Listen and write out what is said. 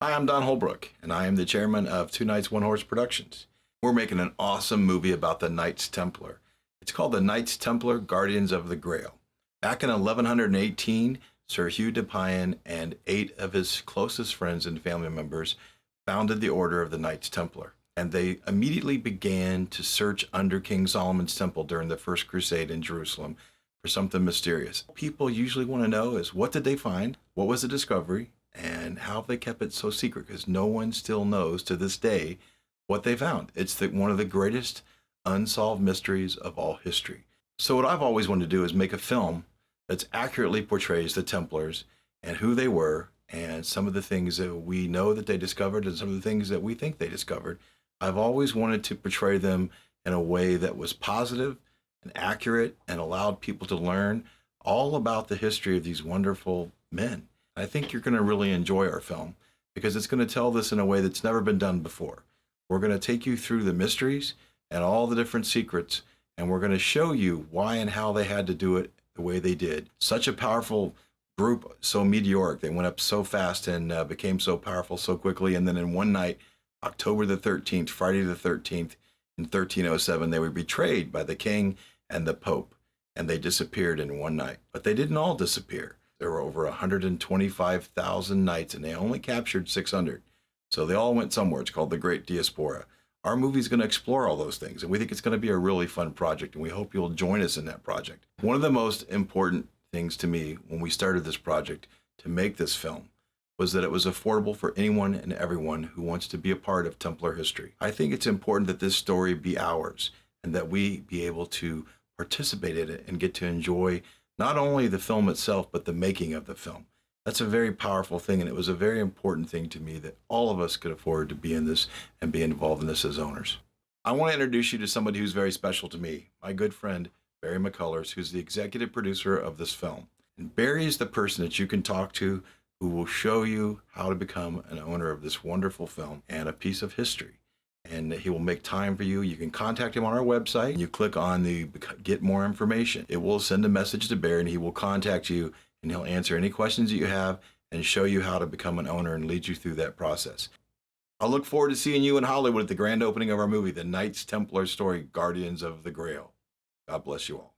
Hi, I'm Don Holbrook, and I am the chairman of Two Knights, One Horse Productions. We're making an awesome movie about the Knights Templar. It's called The Knights Templar, Guardians of the Grail. Back in 1118, Sir Hugh de Payens and 8 of his closest friends and family members founded the Order of the Knights Templar. And they immediately began to search under King Solomon's temple during the First Crusade in Jerusalem for something mysterious. People usually want to know is, what did they find? What was the discovery? And how have they kept it so secret? Because no one still knows to this day what they found. It's one of the greatest unsolved mysteries of all history. So what I've always wanted to do is make a film that accurately portrays the Templars and who they were and some of the things that we know that they discovered and some of the things that we think they discovered. I've always wanted to portray them in a way that was positive and accurate and allowed people to learn all about the history of these wonderful men. I think you're going to really enjoy our film because it's going to tell this in a way that's never been done before. We're going to take you through the mysteries and all the different secrets, and we're going to show you why and how they had to do it the way they did. Such a powerful group, so meteoric. They went up so fast and became so powerful so quickly. And then in one night, October the 13th, Friday the 13th, in 1307, they were betrayed by the king and the pope, and they disappeared in one night. But they didn't all disappear. There were over 125,000 knights, and they only captured 600. So they all went somewhere. It's called the Great Diaspora. Our movie's going to explore all those things, and we think it's going to be a really fun project, and we hope you'll join us in that project. One of the most important things to me when we started this project to make this film was that it was affordable for anyone and everyone who wants to be a part of Templar history. I think it's important that this story be ours, and that we be able to participate in it and get to enjoy not only the film itself, but the making of the film. That's a very powerful thing, and it was a very important thing to me that all of us could afford to be in this and be involved in this as owners. I want to introduce you to somebody who's very special to me, my good friend, Barry McCullers, who's the executive producer of this film. And Barry is the person that you can talk to who will show you how to become an owner of this wonderful film and a piece of history. And he will make time for you. You can contact him on our website. You click on the Get More Information. It will send a message to Barry, and he will contact you, and he'll answer any questions that you have and show you how to become an owner and lead you through that process. I'll look forward to seeing you in Hollywood at the grand opening of our movie, The Knights Templar Story, Guardians of the Grail. God bless you all.